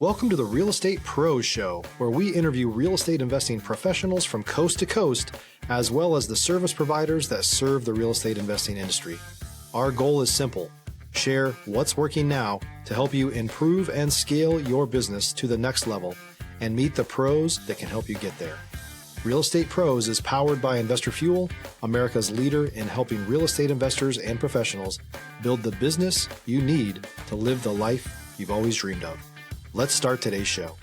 Welcome to the Real Estate Pros Show, where we interview real estate investing professionals from coast to coast, as well as the service providers that serve the real estate investing industry. Our goal is simple: share what's working now to help you improve and scale your business to the next level and meet the pros that can help you get there. Real Estate Pros is powered by Investor Fuel, America's leader in helping real estate investors and professionals build the business you need to live the life you've always dreamed of. Let's start today's show.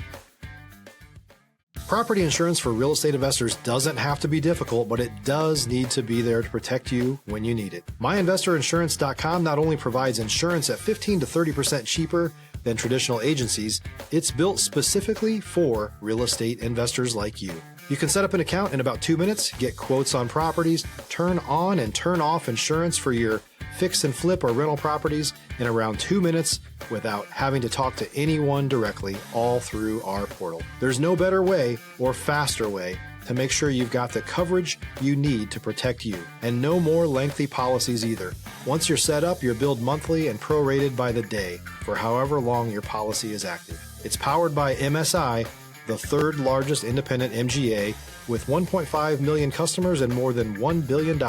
Property insurance for real estate investors doesn't have to be difficult, but it does need to be there to protect you when you need it. MyInvestorInsurance.com not only provides insurance at 15 to 30% cheaper than traditional agencies, it's built specifically for real estate investors like you. You can set up an account in about 2 minutes, get quotes on properties, turn on and turn off insurance for your fix and flip or rental properties in around 2 minutes without having to talk to anyone directly, all through our portal. There's no better way or faster way to make sure you've got the coverage you need to protect you, and no more lengthy policies either. Once you're set up, you're billed monthly and prorated by the day for however long your policy is active. It's powered by MSI, the third largest independent MGA, with 1.5 million customers and more than $1 billion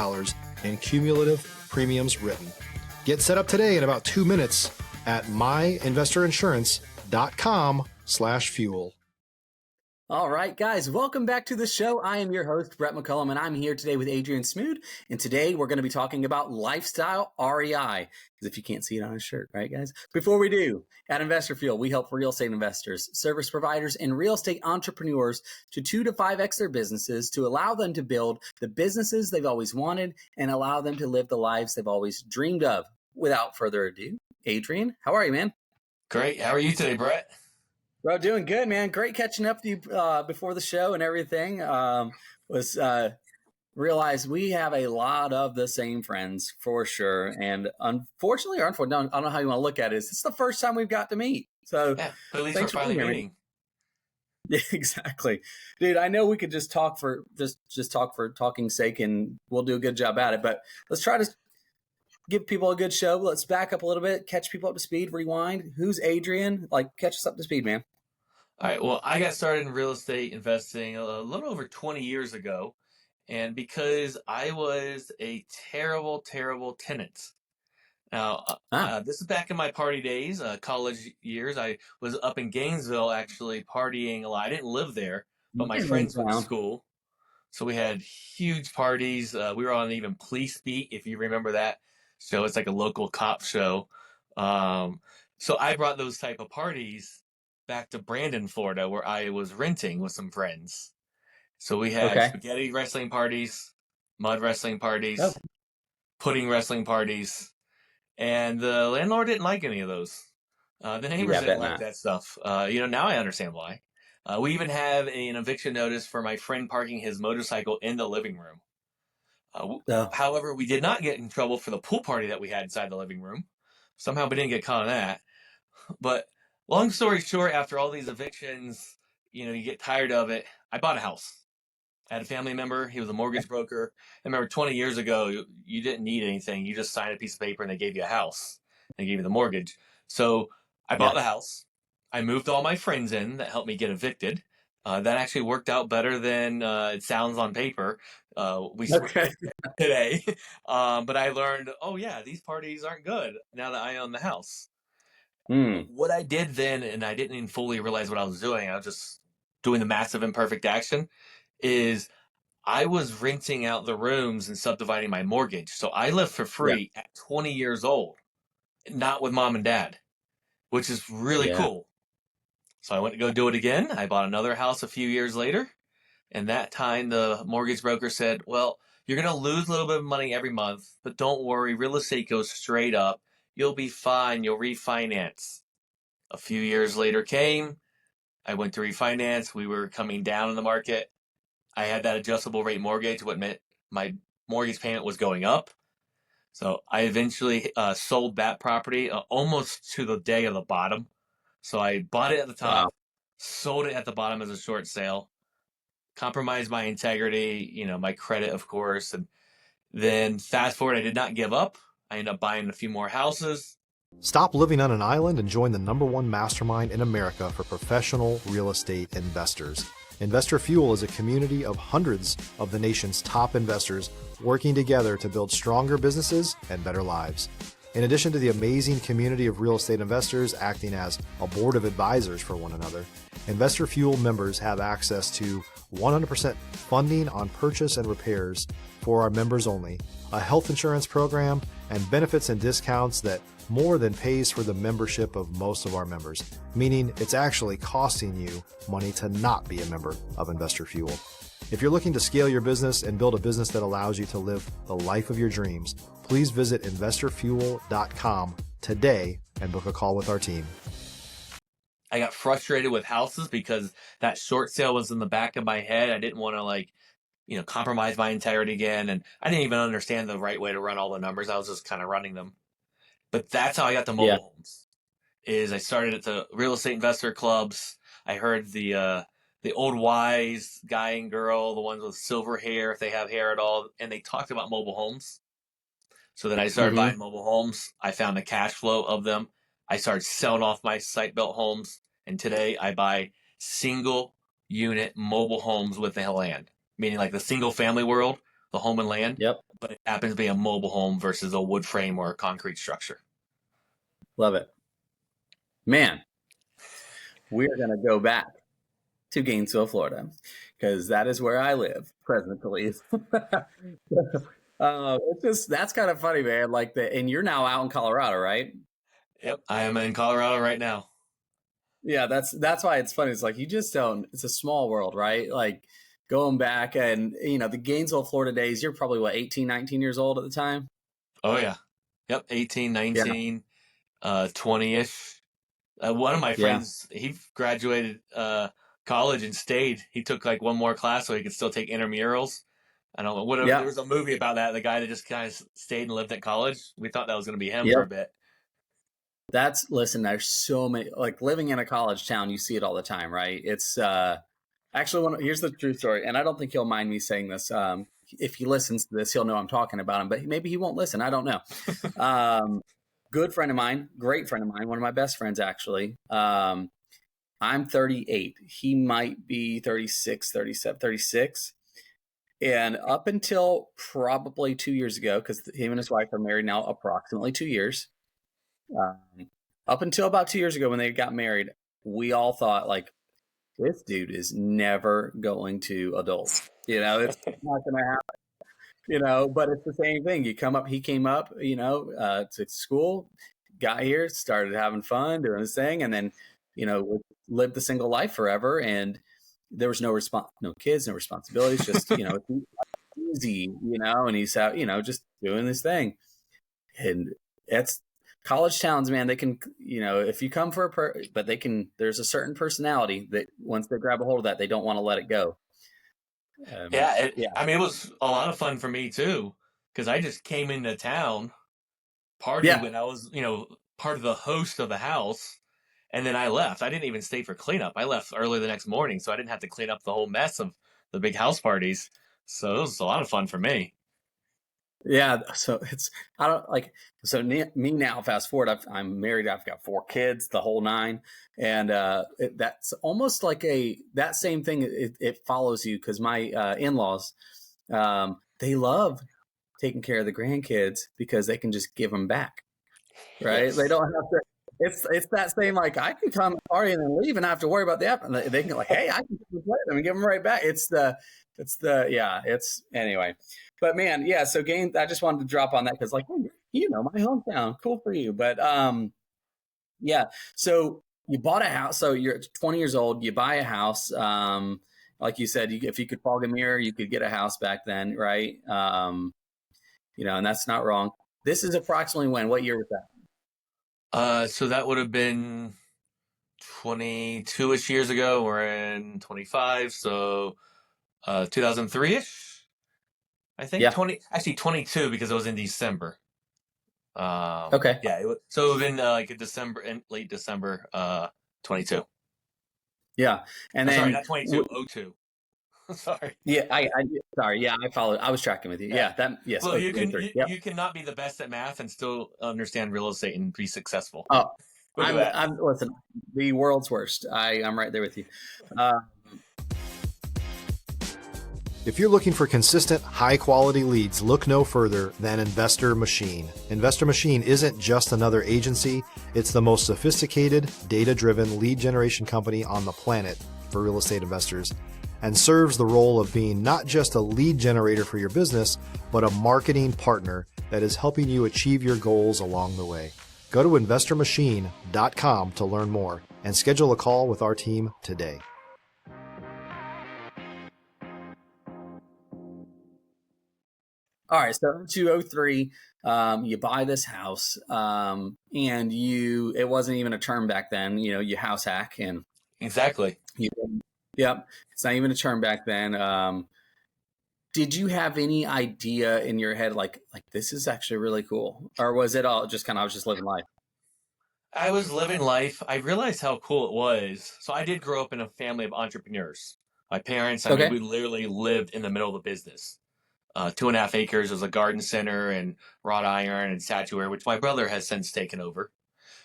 in cumulative premiums written. Get set up today in about 2 minutes at myinvestorinsurance.com/fuel. All right, guys, welcome back to the show. I am your host, Brett McCollum, and I'm here today with Adrian Smude. And today we're going to be talking about Lifestyle REI, because if you can't see it on his shirt, right, guys? Before we do, at Investor Fuel, we help real estate investors, service providers, and real estate entrepreneurs to 2 to 5x their businesses to allow them to build the businesses they've always wanted and allow them to live the lives they've always dreamed of. Without further ado, Adrian, how are you, man? Great. How are you today, Brett? Bro, doing good, man. Great catching up with you before the show and everything. Realized we have a lot of the same friends for sure. And unfortunately, I don't know how you want to look at it. It's the first time we've got to meet. So yeah, at least thanks we're finally meeting. Yeah, exactly. Dude, I know we could just talk for just talk for talking's sake, and we'll do a good job at it. But let's try to give people a good show. Let's back up a little bit, catch people up to speed, rewind. Who's Adrian? Catch us up to speed, man. All right. Well, I got started in real estate investing a little over 20 years ago. And because I was a terrible, terrible tenant. Now, this is back in my party days, college years. I was up in Gainesville actually partying a lot. I didn't live there, but my friends went to school. So we had huge parties. We were on even Police Beat, if you remember that show. It's like a local cop show. So I brought those type of parties back to Brandon, Florida, where I was renting with some friends. So we had spaghetti wrestling parties, mud wrestling parties, pudding wrestling parties, and the landlord didn't like any of those. The neighbors didn't like that stuff. Now I understand why. We even have an eviction notice for my friend parking his motorcycle in the living room. However, we did not get in trouble for the pool party that we had inside the living room. Somehow we didn't get caught on that. But long story short, after all these evictions, you get tired of it. I bought a house. I had a family member. He was a mortgage broker. I remember 20 years ago, you didn't need anything. You just signed a piece of paper and they gave you a house. They gave you the mortgage. So I bought the house. I moved all my friends in that helped me get evicted. That actually worked out better than it sounds on paper. Today. But I learned, these parties aren't good now that I own the house. What I did then, and I didn't even fully realize what I was doing, I was just doing the massive imperfect action, is I was renting out the rooms and subdividing my mortgage. So I lived for free at 20 years old, not with mom and dad, which is really cool. So I went to go do it again. I bought another house a few years later. And that time the mortgage broker said, well, you're going to lose a little bit of money every month, but don't worry, real estate goes straight up. You'll be fine. You'll refinance. A few years later came. I went to refinance. We were coming down in the market. I had that adjustable rate mortgage, what meant my mortgage payment was going up. So I eventually sold that property almost to the day of the bottom. So I bought it at the top, sold it at the bottom as a short sale, compromised my integrity, my credit, of course. And then fast forward, I did not give up. I ended up buying a few more houses. Stop living on an island and join the #1 mastermind in America for professional real estate investors. Investor Fuel is a community of hundreds of the nation's top investors working together to build stronger businesses and better lives. In addition to the amazing community of real estate investors acting as a board of advisors for one another, Investor Fuel members have access to 100% funding on purchase and repairs for our members only, a health insurance program, and benefits and discounts that more than pays for the membership of most of our members, meaning it's actually costing you money to not be a member of Investor Fuel. If you're looking to scale your business and build a business that allows you to live the life of your dreams, please visit investorfuel.com today and book a call with our team. I got frustrated with houses because that short sale was in the back of my head. I didn't want to compromise my integrity again. And I didn't even understand the right way to run all the numbers. I was just kind of running them. But that's how I got to mobile homes. Is I started at the real estate investor clubs. I heard the old wise guy and girl, the ones with silver hair, if they have hair at all, and they talked about mobile homes. So then I started buying mobile homes. I found the cash flow of them. I started selling off my site-built homes, and today I buy single-unit mobile homes with the land, meaning like the single-family world, the home and land. Yep. But it happens to be a mobile home versus a wood frame or a concrete structure. Love it. Man, we are going to go back to Gainesville, Florida, because that is where I live presently. That's kind of funny, man. And you're now out in Colorado, right? Yep, I am in Colorado right now. Yeah, that's why it's funny. It's like you just don't. It's a small world, right? Like going back and the Gainesville, Florida days. You're probably 18, 19 years old at the time. Oh yeah, yep, 18, 19, 20-ish. One of my friends, he graduated college and stayed. He took like one more class so he could still take intramurals. I don't know. Whatever. There was a movie about that. The guy that just kind of stayed and lived at college. We thought that was going to be him for a bit. Listen, there's so many, like living in a college town, you see it all the time, right? It's actually here's the true story. And I don't think he'll mind me saying this. If he listens to this, he'll know I'm talking about him, but maybe he won't listen. I don't know. Good friend of mine, great friend of mine, one of my best friends, actually. I'm 38. He might be 36, 37, 36. And up until probably 2 years ago, because him and his wife are married now approximately 2 years. Up until about 2 years ago when they got married, we all thought like, this dude is never going to adult. It's not going to happen. But it's the same thing. He came up, to school, got here, started having fun, doing his thing, and then, lived the single life forever. And there was no kids, no responsibilities, just, easy, and he's out, just doing this thing. And it's college towns, man. They can, if you come for but there's a certain personality that once they grab a hold of that, they don't want to let it go. I mean, it was a lot of fun for me too, because I just came into town, partied when I was, part of the host of the house, and then I left. I didn't even stay for cleanup. I left early the next morning, so I didn't have to clean up the whole mess of the big house parties. So it was a lot of fun for me. Yeah, so me now, fast forward, I'm married, I've got 4 kids, the whole 9. And that's almost like that same thing. It follows you because my in-laws, they love taking care of the grandkids because they can just give them back, right? Yes. They don't have to. It's that same, like, I can come party and then leave and not have to worry about the app. And they can like, hey, I can play them and give them right back. Anyway. But man, yeah. So I just wanted to drop on that because, like, my hometown, cool for you. But yeah. So you bought a house. So you're 20 years old. You buy a house. Like you said, if you could fog a mirror, you could get a house back then, right? And that's not wrong. This is approximately when? What year was that? So that would have been 22-ish years ago. We're in 25, so 2003-ish. I think 22 because it was in December. Okay. Yeah. So it would have been late December, 22. Yeah. And then, sorry, not 22, 02. Sorry. Yeah, sorry. Yeah, I followed. I was tracking with you. Yeah, yes. Well, Oh, two and three. Yep. you cannot be the best at math and still understand real estate and be successful. Oh, Look at that. I'm listen, the world's worst. I'm right there with you. Uh, If you're looking for consistent, high-quality leads, look no further than Investor Machine. Investor Machine isn't just another agency. It's the most sophisticated, data-driven lead generation company on the planet for real estate investors, and serves the role of being not just a lead generator for your business, but a marketing partner that is helping you achieve your goals along the way. Go to investormachine.com to learn more and schedule a call with our team today. all right, so 203, you buy this house, and it wasn't even a term back then. You house hack, and Exactly. yep, it's not even a term back then. Did you have any idea in your head, like this is actually really cool, or was it all just kind of I was just living life? I was living life. I realized how cool it was. So I did grow up in a family of entrepreneurs. My parents, Okay. we literally lived in the middle of the business. 2.5 acres was a garden center and wrought iron and statuary, which my brother has since taken over.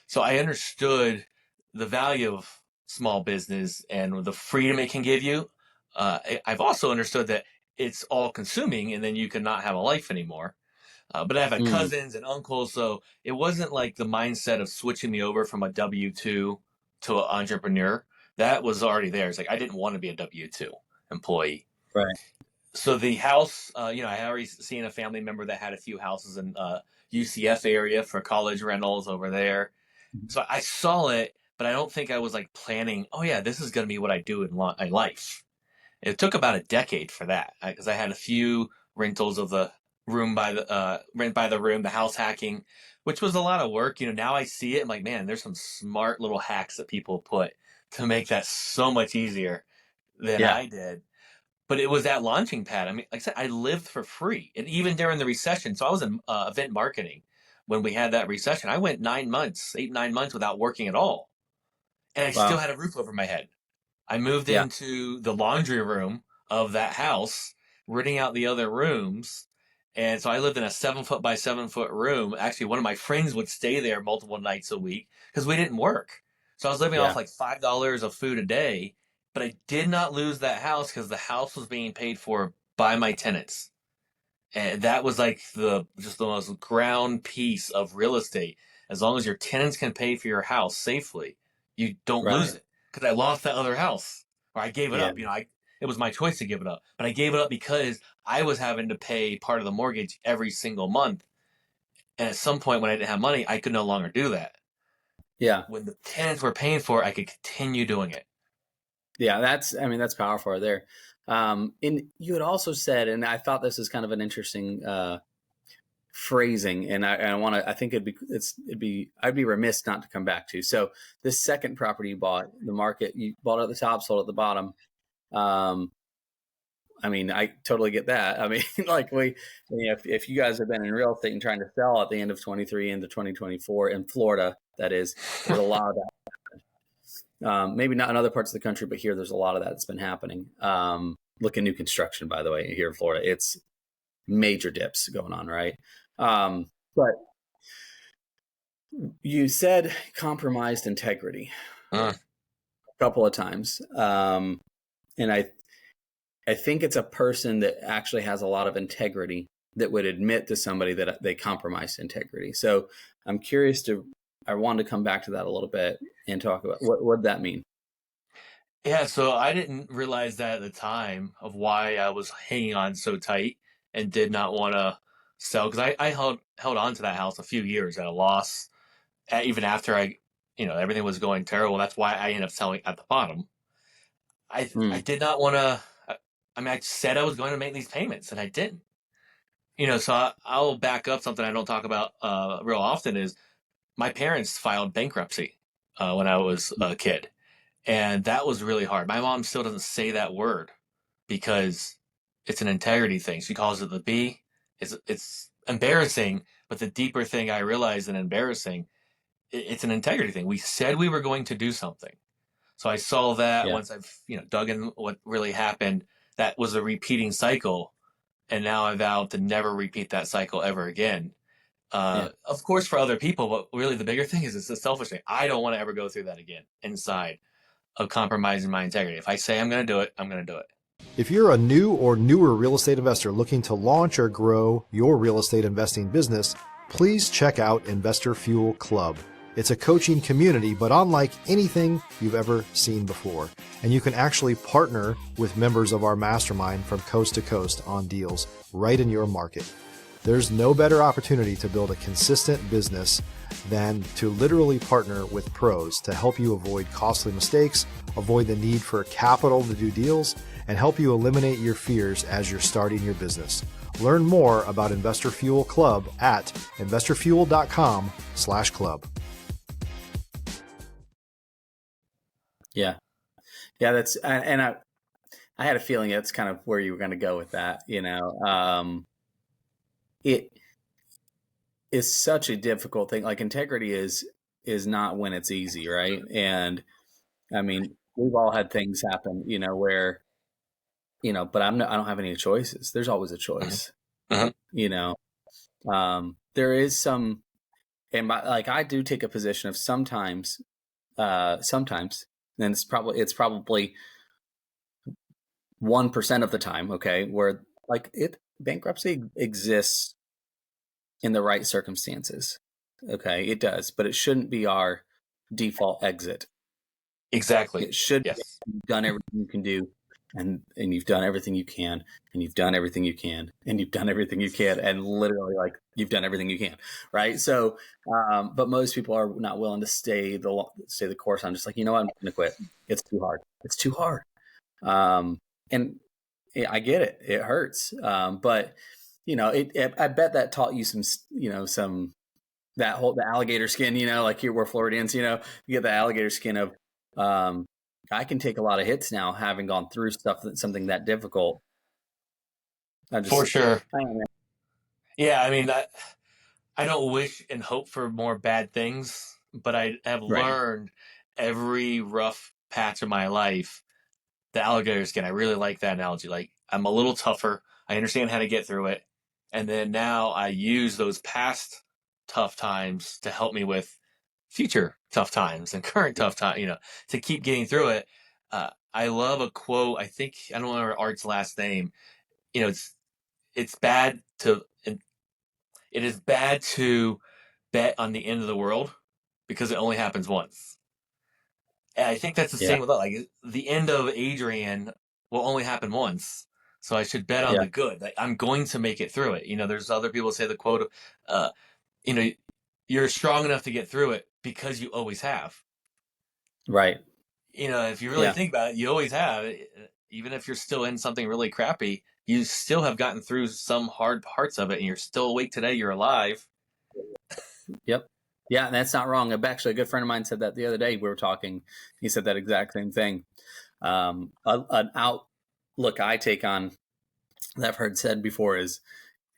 So I understood the value of small business and the freedom it can give you. I've also understood that it's all consuming and then you cannot have a life anymore. But I have cousins and uncles, so it wasn't like the mindset of switching me over from a W-2 to an entrepreneur. That was already there. It's like I didn't want to be a W-2 employee. Right. So the house, I had already seen a family member that had a few houses in UCF area for college rentals over there. So I saw it, but I don't think I was like planning, oh yeah, this is going to be what I do in life. It took about a decade for that because I had a few rentals of the room by the rent by the room, the house hacking, which was a lot of work. Now I see it. I'm like, man, there's some smart little hacks that people put to make that so much easier than I did. But it was that launching pad. I mean, like I said, I lived for free, and even during the recession. So I was in event marketing when we had that recession. I went 8, 9 months without working at all, and I still had a roof over my head. I moved into the laundry room of that house, renting out the other rooms. And so I lived in a 7-foot by 7-foot room. Actually, one of my friends would stay there multiple nights a week because we didn't work. So I was living off like $5 of food a day, but I did not lose that house because the house was being paid for by my tenants. And that was like just the most ground piece of real estate. As long as your tenants can pay for your house safely, you don't lose it. Because I lost that other house, or I gave it up. It was my choice to give it up, but I gave it up because I was having to pay part of the mortgage every single month. And at some point when I didn't have money, I could no longer do that. Yeah. When the tenants were paying for it, I could continue doing it. Yeah, that's powerful there. And you had also said, and I thought this is kind of an interesting phrasing, and I think I'd be remiss not to come back to. So this second property you bought, the market, you bought it at the top, sold at the bottom. I totally get that. I mean, if you guys have been in real estate and trying to sell at the end of 23 into 2024 in Florida, that is, there's a lot of that. Maybe not in other parts of the country, but here there's a lot of that that's been happening. Look at new construction, by the way, here in Florida. It's major dips going on, right? But you said compromised integrity a couple of times. And I think it's a person that actually has a lot of integrity that would admit to somebody that they compromised integrity. So I'm curious I wanted to come back to that a little bit and talk about what did that mean? Yeah, so I didn't realize that at the time of why I was hanging on so tight and did not want to sell, because I held on to that house a few years at a loss, even after everything was going terrible. That's why I ended up selling at the bottom. I did not want to. I said I was going to make these payments, and I didn't. So I'll back up something I don't talk about real often is my parents filed bankruptcy when I was a kid. And that was really hard. My mom still doesn't say that word because it's an integrity thing. She calls it the B. It's embarrassing, but the deeper thing I realized than embarrassing, it's an integrity thing. We said we were going to do something. So I saw that once I've dug in what really happened. that was a repeating cycle. And now I vow to never repeat that cycle ever again. Of course, for other people, but really the bigger thing is it's a selfish thing. I don't want to ever go through that again inside of compromising my integrity. If I say I'm going to do it, I'm going to do it. If you're a new or newer real estate investor looking to launch or grow your real estate investing business, please check out Investor Fuel Club. It's a coaching community, but unlike anything you've ever seen before. And you can actually partner with members of our mastermind from coast to coast on deals right in your market. There's no better opportunity to build a consistent business than to literally partner with pros to help you avoid costly mistakes, avoid the need for capital to do deals, and help you eliminate your fears as you're starting your business. Learn more about Investor Fuel Club at investorfuel.com/club. Yeah. That's, and I had a feeling that's kind of where you were going to go with that. It is such a difficult thing. Like integrity is not when it's easy. Right. And I mean, we've all had things happen, where, but I don't have any choices. There's always a choice, there is some, and I do take a position of sometimes, and it's probably 1% of the time. Okay. Where bankruptcy exists in the right circumstances. Okay. It does, but it shouldn't be our default exit. Exactly. It should be, you've done everything you can do, and you've done everything you can, and you've done everything you can, and you've done everything you can, and literally you've done everything you can. Right. So, but most people are not willing to stay the course. I'm just like, I'm going to quit. It's too hard. It's too hard. And I get it. It hurts. But I bet that taught you some, the alligator skin, like here we're Floridians, you get the alligator skin of, I can take a lot of hits now, having gone through something that difficult. For sure. Yeah. I mean, I don't wish and hope for more bad things, but I have learned every rough patch of my life, the alligator skin. I really like that analogy. Like I'm a little tougher. I understand how to get through it. And then now I use those past tough times to help me with future tough times and current tough time, to keep getting through it. I love a quote. I don't remember Art's last name. It is bad to bet on the end of the world because it only happens once. And I think that's the same with like the end of Adrian will only happen once. So I should bet on the good. Like, I'm going to make it through it. There's other people say the quote of, you're strong enough to get through it because you always have. Right. If you really think about it, you always have. Even if you're still in something really crappy, you still have gotten through some hard parts of it, and you're still awake today. You're alive. Yep. Yeah, that's not wrong. Actually, a good friend of mine said that the other day. We were talking. He said that exact same thing. An outlook I take on that I've heard said before is,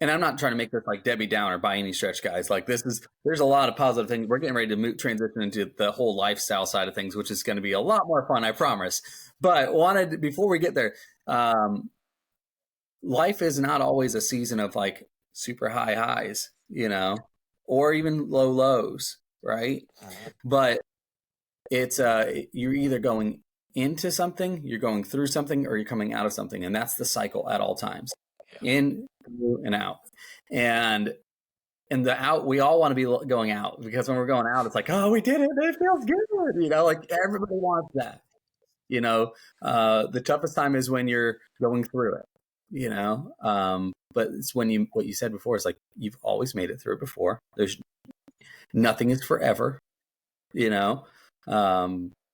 and I'm not trying to make this like Debbie Downer by any stretch, guys. Like there's a lot of positive things. We're getting ready to transition into the whole lifestyle side of things, which is going to be a lot more fun, I promise. But before we get there, life is not always a season of like super high highs, or even low lows, right? But it's you're either going into something, you're going through something, or you're coming out of something, and that's the cycle at all times. In, through, and out. And the out, we all want to be going out, because when we're going out, it's like, oh, we did it. It feels good. Like everybody wants that. The toughest time is when you're going through it, but it's when what you said before, it's like, you've always made it through it before. Nothing is forever, and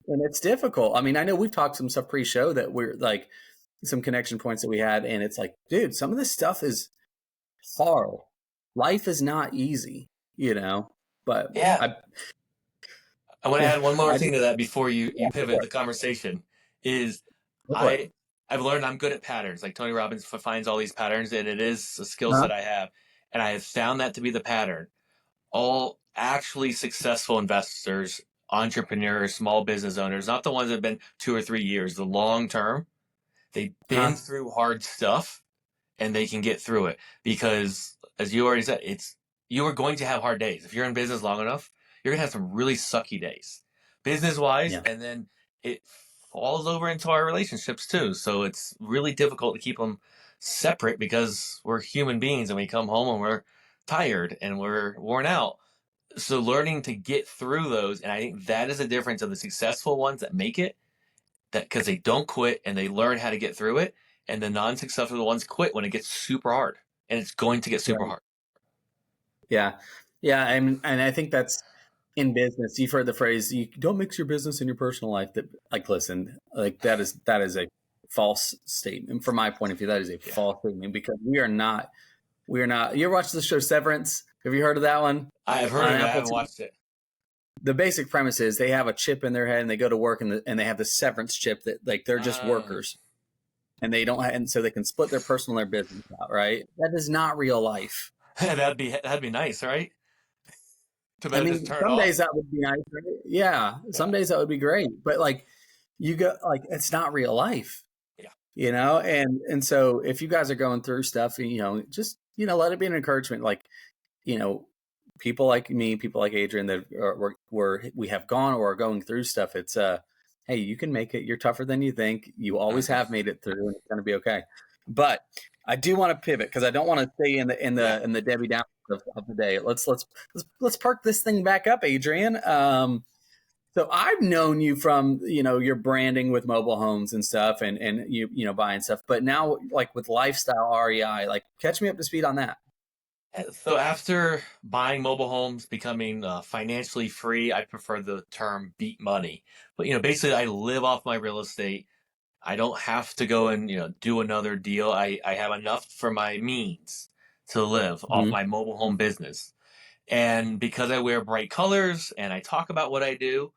it's difficult. I mean, I know we've talked some stuff pre-show that we're like, some connection points that we had, and it's like, dude, some of this stuff is hard. Life is not easy, but I want to add one more thing to that before you pivot the conversation is I've learned I'm good at patterns. Like Tony Robbins finds all these patterns, and it is a skill set I have. And I have found that to be the pattern. All actually successful investors, entrepreneurs, small business owners, not the ones that have been 2 or 3 years, the long term, They've been through hard stuff and they can get through it because, as you already said, you are going to have hard days. If you're in business long enough, you're going to have some really sucky days, business-wise, and then it falls over into our relationships too. So it's really difficult to keep them separate because we're human beings and we come home and we're tired and we're worn out. So learning to get through those, and I think that is the difference of the successful ones that make it, that because they don't quit and they learn how to get through it, and the non-successful ones quit when it gets super hard, and it's going to get super hard. Yeah. And I think that's in business. You've heard the phrase, you don't mix your business and your personal life. That, like, listen, like that is a false statement. From my point of view, that is a false statement because we are not, you ever watched the show Severance? Have you heard of that one? I've heard of it. I haven't watched it. The basic premise is they have a chip in their head and they go to work and they have the severance chip that like they're just workers and they don't, and so they can split their personal and their business out. Right? That is not real life. that'd be nice, right? I mean, some days that would be nice. Right? Yeah, some days that would be great, but like you go, like it's not real life. Yeah, you know, and so if you guys are going through stuff, you know, just let it be an encouragement. Like, people like me, people like Adrian that we have gone or are going through stuff. It's hey, you can make it. You're tougher than you think. You always have made it through, and it's going to be okay. But I do want to pivot because I don't want to stay in the Debbie Downer of the day. Let's park this thing back up, Adrian. So I've known you from your branding with mobile homes and stuff, and you buying stuff. But now, like with Lifestyle REI, like catch me up to speed on that. So after buying mobile homes, becoming financially free, I prefer the term beat money. But, basically I live off my real estate. I don't have to go and, do another deal. I have enough for my means to live off my mobile home business. And because I wear bright colors and I talk about what I do,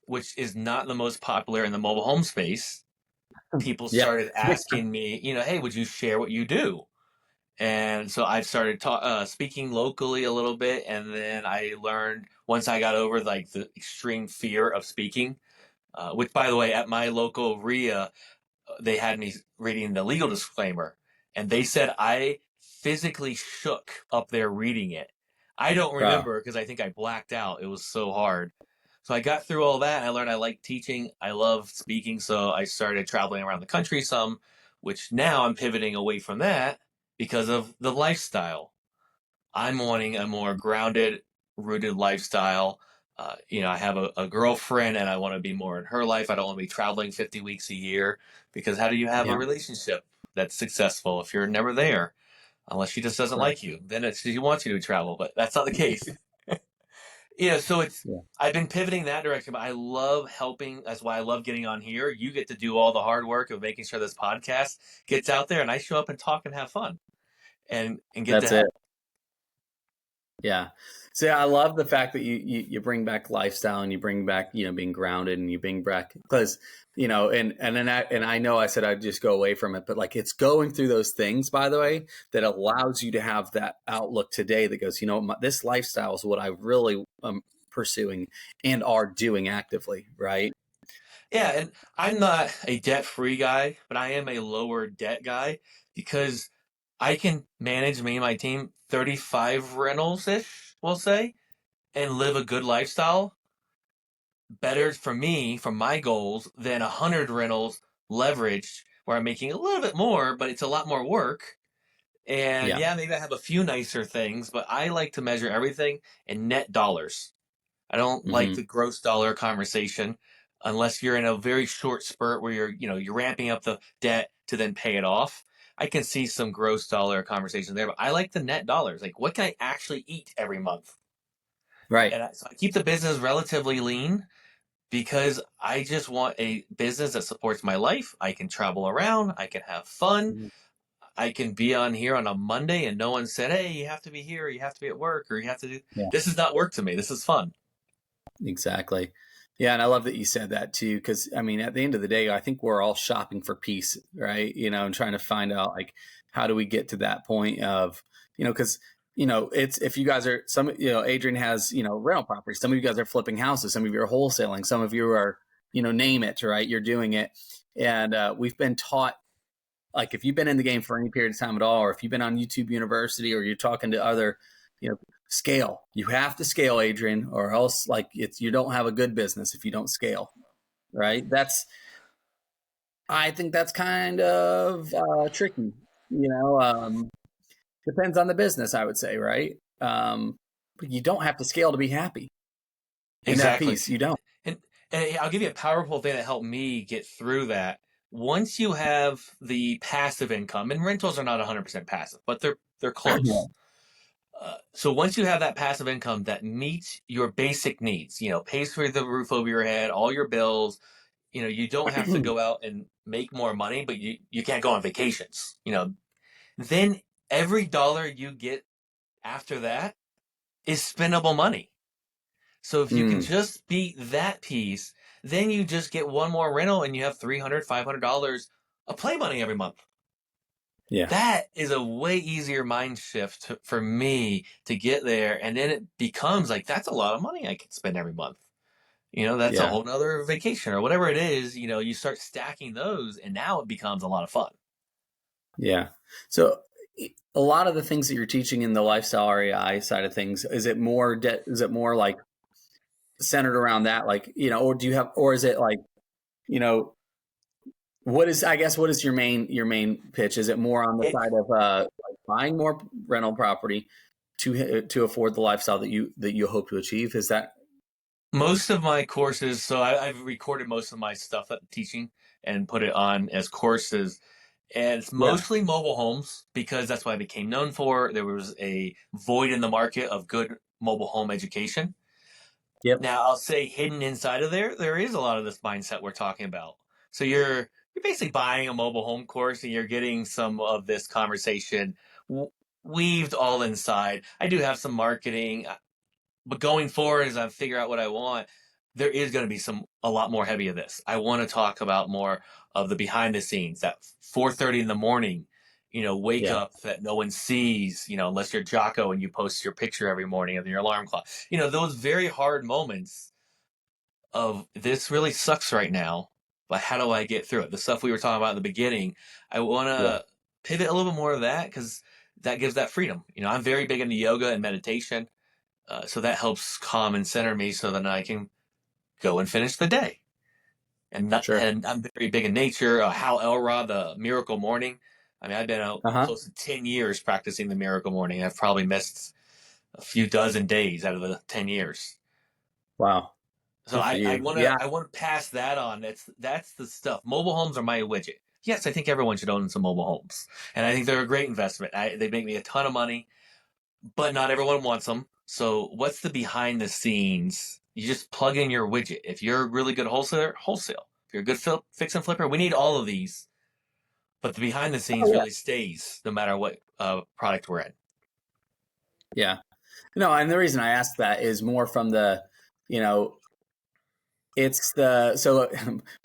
which is not the most popular in the mobile home space, people started asking me, hey, would you share what you do? And so I started speaking locally a little bit, and then I learned once I got over like the extreme fear of speaking, which, by the way, at my local REIA, they had me reading the legal disclaimer, and they said I physically shook up there reading it. I don't remember because I think I blacked out. It was so hard. So I got through all that. And I learned I like teaching. I love speaking. So I started traveling around the country some, which now I'm pivoting away from that because of the lifestyle. I'm wanting a more grounded, rooted lifestyle. I have a girlfriend and I want to be more in her life. I don't want to be traveling 50 weeks a year because how do you have a relationship that's successful if you're never there? Unless she just doesn't like you. Then she wants you to travel, but that's not the case. So I've been pivoting that direction, but I love helping. That's why I love getting on here. You get to do all the hard work of making sure this podcast gets out there, and I show up and talk and have fun and get that's it. Yeah. So I love the fact that you bring back lifestyle and you bring back, being grounded, and you bring back, because, and I know I said I'd just go away from it, but like it's going through those things, by the way, that allows you to have that outlook today that goes, this lifestyle is what I really am pursuing and are doing actively. Right. Yeah. And I'm not a debt-free guy, but I am a lower debt guy because I can manage, me and my team, 35 rentals-ish, we'll say, and live a good lifestyle. Better for me, for my goals, than 100 rentals leveraged where I'm making a little bit more, but it's a lot more work. And maybe I have a few nicer things, but I like to measure everything in net dollars. I don't like the gross dollar conversation unless you're in a very short spurt where you're ramping up the debt to then pay it off. I can see some gross dollar conversation there, but I like the net dollars. Like, what can I actually eat every month? Right. And so I keep the business relatively lean because I just want a business that supports my life. I can travel around. I can have fun. I can be on here on a Monday and no one said, hey, you have to be here, or you have to be at work, or you have to do this. Is not work to me. This is fun. Exactly. Yeah. And I love that you said that too, because I mean, at the end of the day, I think we're all shopping for peace, right? And trying to find out, like, how do we get to that point of, because, it's, if you guys are Adrian has, rental properties, some of you guys are flipping houses, some of you are wholesaling, some of you are, name it, right? You're doing it. And we've been taught like if you've been in the game for any period of time at all, or if you've been on YouTube University, or you're talking to other, scale. You have to scale, Adrian, or else like you don't have a good business if you don't scale, right? I think that's kind of tricky, depends on the business, I would say, right? But you don't have to scale to be happy. In Exactly. that piece, you don't. And I'll give you a powerful thing that helped me get through that. Once you have the passive income, and rentals are not 100% passive, but they're close. So once you have that passive income that meets your basic needs, pays for the roof over your head, all your bills, you don't have to go out and make more money, but you can't go on vacations, then every dollar you get after that is spendable money. So if you can just beat that piece, then you just get one more rental and you have $300, $500 of play money every month. Yeah. That is a way easier mind shift for me to get there. And then it becomes like, that's a lot of money I could spend every month. That's a whole nother vacation or whatever it is, you start stacking those and now it becomes a lot of fun. Yeah. So a lot of the things that you're teaching in the Lifestyle REI side of things, is it more like centered around that? Like, or is it like, what is your main pitch? Is it more on the side of like buying more rental property to afford the lifestyle that you hope to achieve? Is that most of my courses? So I've recorded most of my stuff that I'm teaching and put it on as courses, and it's mostly mobile homes because that's what I became known for. There was a void in the market of good mobile home education. Yep. Now I'll say hidden inside of there is a lot of this mindset we're talking about. So you're basically buying a mobile home course and you're getting some of this conversation weaved all inside. I do have some marketing, but going forward, as I figure out what I want, there is going to be a lot more heavy of this. I want to talk about more of the behind the scenes, that 4:30 in the morning, wake up that no one sees, unless you're Jocko and you post your picture every morning of your alarm clock. Those very hard moments of this really sucks right now, but how do I get through it? The stuff we were talking about in the beginning, I want to pivot a little bit more of that because that gives that freedom. I'm very big into yoga and meditation. So that helps calm and center me so that I can go and finish the day. And I'm very big in nature. Hal Elrod, the Miracle Morning. I mean, I've been out close to 10 years practicing the Miracle Morning. I've probably missed a few dozen days out of the 10 years. Wow. So I want to pass that on. That's the stuff. Mobile homes are my widget. Yes, I think everyone should own some mobile homes. And I think they're a great investment. They make me a ton of money, but not everyone wants them. So what's the behind the scenes? You just plug in your widget. If you're a really good wholesaler, wholesale. If you're a good fix and flipper, we need all of these. But the behind the scenes really stays no matter what product we're in. Yeah. No, and the reason I asked that is more from the,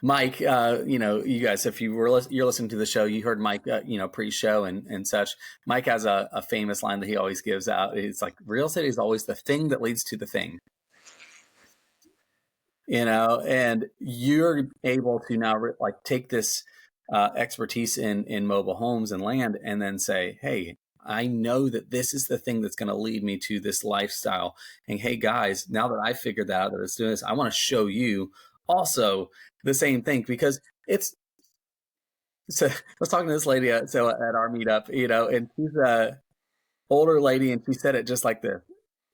Mike, you guys, if you're listening to the show, you heard Mike, pre-show and such. Mike has a famous line that he always gives out. It's like, real estate is always the thing that leads to the thing. And you're able to now take this expertise in mobile homes and land and then say, hey, I know that this is the thing that's going to lead me to this lifestyle. And hey, guys, now that I figured that out, that it's doing this, I want to show you also the same thing because so I was talking to this lady at our meetup, and she's a older lady and she said it just like this.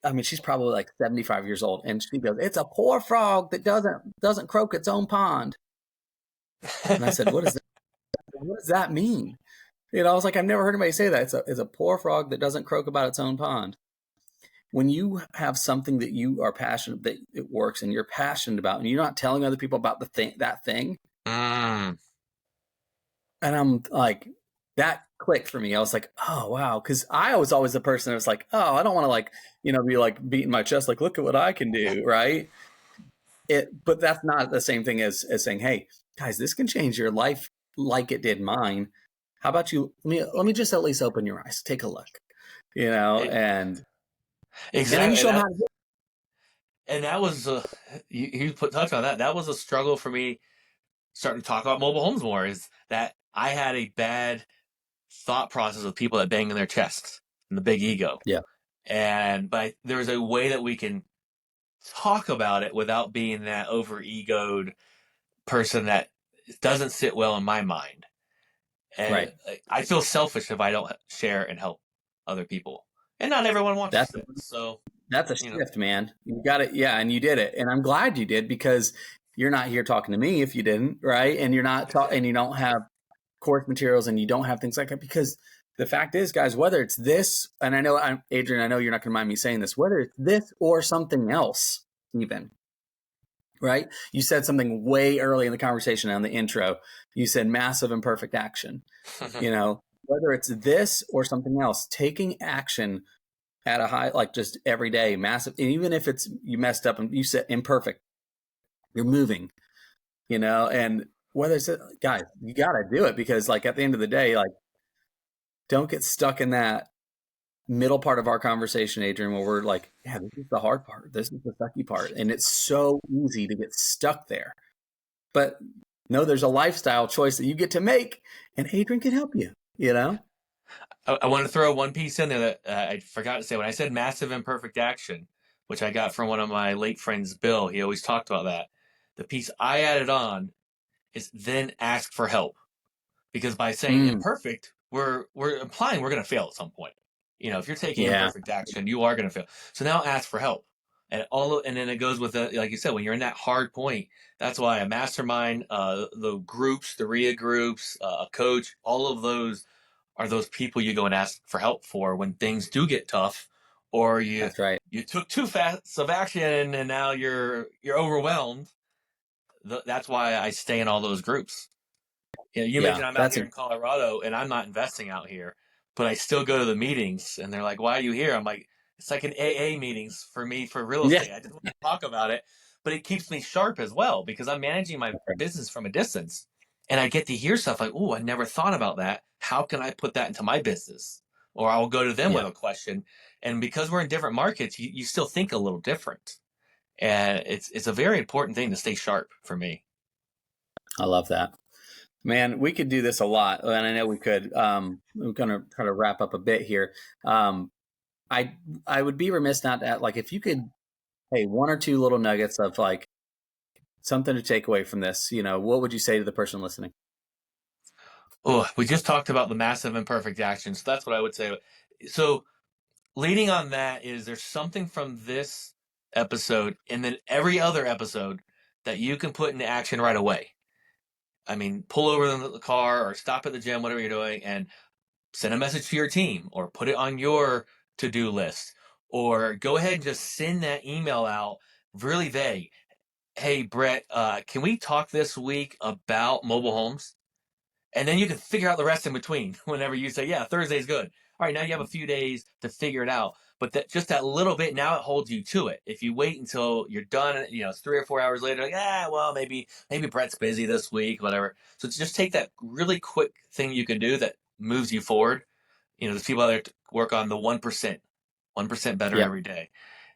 I mean, she's probably like 75 years old. And she goes, it's a poor frog that doesn't croak its own pond. And I said, what does that mean? I was like, I've never heard anybody say that. It's a poor frog that doesn't croak about its own pond. When you have something that you are passionate, that it works and you're passionate about, and you're not telling other people about that thing. And I'm like, that clicked for me. I was like, oh, wow. Because I was always the person that was like, oh, I don't want to be like beating my chest, like, look at what I can do. Right. But that's not the same thing as saying, hey, guys, this can change your life like it did mine. How about you? Let me just at least open your eyes. Take a look, and exactly. And show them how to do it. And that was you touch on that. That was a struggle for me starting to talk about mobile homes more. Is that I had a bad thought process of people that bang in their chests and the big ego. Yeah. But there's a way that we can talk about it without being that over egoed person that doesn't sit well in my mind. And Right. I feel selfish if I don't share and help other people. And not everyone wants That's to. So that's a you know, shift, man. You got it. Yeah, and you did it. And I'm glad you did, because you're not here talking to me if you didn't, right? And you're not and you don't have course materials and you don't have things like that, because the fact is, guys, whether it's this, and Adrian, I know you're not going to mind me saying this, whether it's this or something else, even, right? You said something way early in the conversation on the intro. You said massive imperfect action. Whether it's this or something else, taking action at a high, like just every day, massive, and even if it's you messed up and you said imperfect, you're moving, and whether it's, guys, you got to do it, because like at the end of the day, like, don't get stuck in that middle part of our conversation, Adrian, where we're like, yeah, this is the hard part. This is the sucky part. And it's so easy to get stuck there. But no, there's a lifestyle choice that you get to make, and Adrian can help you, I want to throw one piece in there that I forgot to say. When I said massive imperfect action, which I got from one of my late friends, Bill, he always talked about that. The piece I added on is then ask for help. Because by saying imperfect, we're implying we're going to fail at some point. If you're taking imperfect action, you are going to fail. So now ask for help. And then it goes with like you said, when you're in that hard point, that's why a mastermind, the groups, the REIA groups, a coach, all of those are those people you go and ask for help for when things do get tough, or That's right. you took too fast of action and now you're overwhelmed. That's why I stay in all those groups. You mentioned I'm out here in Colorado and I'm not investing out here, but I still go to the meetings and they're like, "Why are you here?" I'm like, "It's like an AA meetings for me for real estate. I just want to talk about it, but it keeps me sharp as well because I'm managing my business from a distance, and I get to hear stuff like, "Oh, I never thought about that. How can I put that into my business?" Or I'll go to them with a question, and because we're in different markets, you still think a little different, and it's a very important thing to stay sharp for me. I love that. Man, we could do this a lot, and I know we could. We're going to try to wrap up a bit here. I would be remiss not to, like, if you could, hey, one or two little nuggets of like something to take away from this, what would you say to the person listening? Oh, we just talked about the massive imperfect action, so that's what I would say. So leading on that is there's something from this episode and then every other episode that you can put into action right away. I mean, pull over in the car or stop at the gym, whatever you're doing, and send a message to your team or put it on your to-do list, or go ahead and just send that email out really vague. Hey, Brett, can we talk this week about mobile homes? And then you can figure out the rest in between whenever you say, yeah, Thursday's good. All right, now you have a few days to figure it out. But just that little bit, now it holds you to it. If you wait until you're done, it's 3 or 4 hours later, like, well, maybe Brett's busy this week, whatever. So just take that really quick thing you can do that moves you forward. There's people out there to work on the 1% better every day.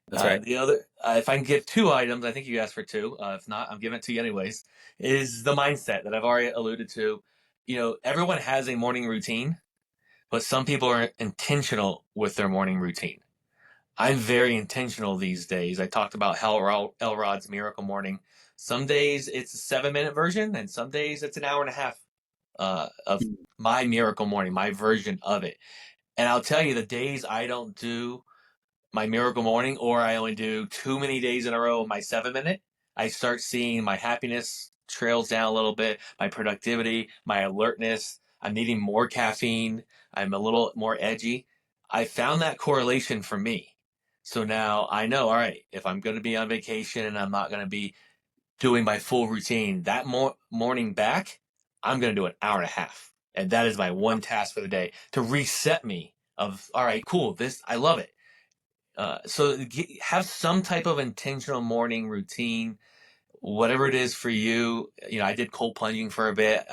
That's right. The other, if I can give 2 items, I think you asked for 2. If not, I'm giving it to you anyways, is the mindset that I've already alluded to. Everyone has a morning routine, but some people are intentional with their morning routine. I'm very intentional these days. I talked about Elrod's Miracle Morning. Some days it's a 7-minute version, and some days it's an hour and a half of my Miracle Morning, my version of it. And I'll tell you, the days I don't do my Miracle Morning, or I only do too many days in a row of my 7-minute, I start seeing my happiness trails down a little bit, my productivity, my alertness. I'm needing more caffeine. I'm a little more edgy. I found that correlation for me. So now I know, all right, if I'm going to be on vacation and I'm not going to be doing my full routine, that morning back, I'm going to do an hour and a half. And that is my one task for the day to reset me of, all right, cool, I love it. So have some type of intentional morning routine, whatever it is for you. I did cold plunging for a bit.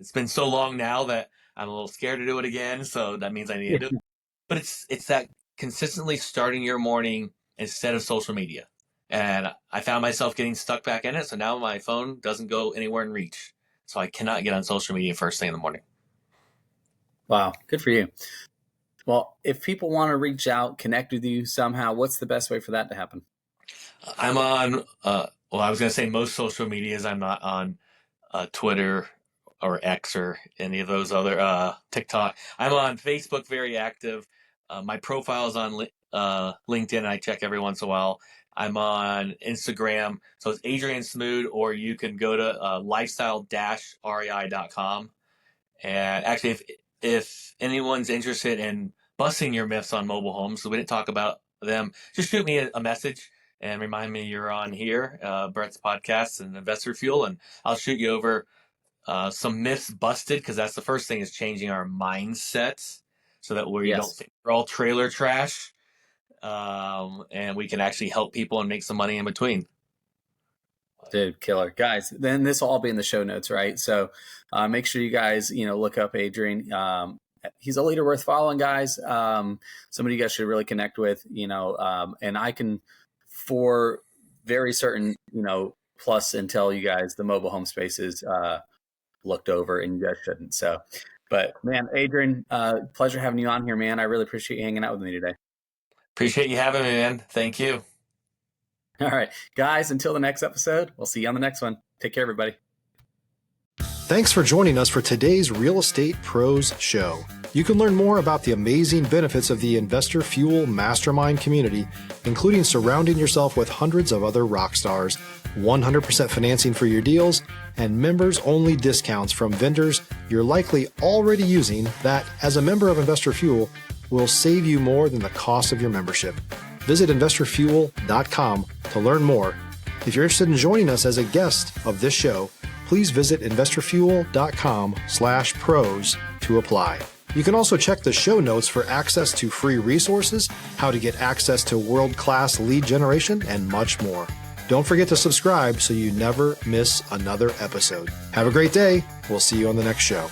It's been so long now that I'm a little scared to do it again. So that means I need to do it. But it's that consistently starting your morning instead of social media. And I found myself getting stuck back in it. So now my phone doesn't go anywhere in reach. So I cannot get on social media first thing in the morning. Wow. Good for you. Well, if people want to reach out, connect with you somehow, what's the best way for that to happen? I'm on, I was going to say most social medias. I'm not on Twitter or X or any of those other, TikTok. I'm on Facebook, very active. My profile is on LinkedIn, and I check every once in a while. I'm on Instagram, so it's Adrian Smude, or you can go to lifestyle-rei.com. And actually, if anyone's interested in busting your myths on mobile homes, so we didn't talk about them, just shoot me a message and remind me you're on here, Brett's podcast and Investor Fuel, and I'll shoot you over some myths busted, because that's the first thing, is changing our mindsets so that we don't think we're all trailer trash, and we can actually help people and make some money in between. Dude, killer. Guys, then this will all be in the show notes, right? So make sure you guys, look up Adrian. He's a leader worth following, guys. Somebody you guys should really connect with, and I can, for very certain, plus and tell you guys the mobile home space is looked over, and you guys shouldn't. So, but man, Adrian, pleasure having you on here, man. I really appreciate you hanging out with me today. Appreciate you having me, man. Thank you. All right, guys, until the next episode, we'll see you on the next one. Take care, everybody. Thanks for joining us for today's Real Estate Pros Show. You can learn more about the amazing benefits of the Investor Fuel Mastermind community, including surrounding yourself with hundreds of other rock stars, 100% financing for your deals, and members-only discounts from vendors you're likely already using that, as a member of Investor Fuel, will save you more than the cost of your membership. Visit investorfuel.com to learn more. If you're interested in joining us as a guest of this show, please visit investorfuel.com/pros to apply. You can also check the show notes for access to free resources, how to get access to world-class lead generation, and much more. Don't forget to subscribe so you never miss another episode. Have a great day. We'll see you on the next show.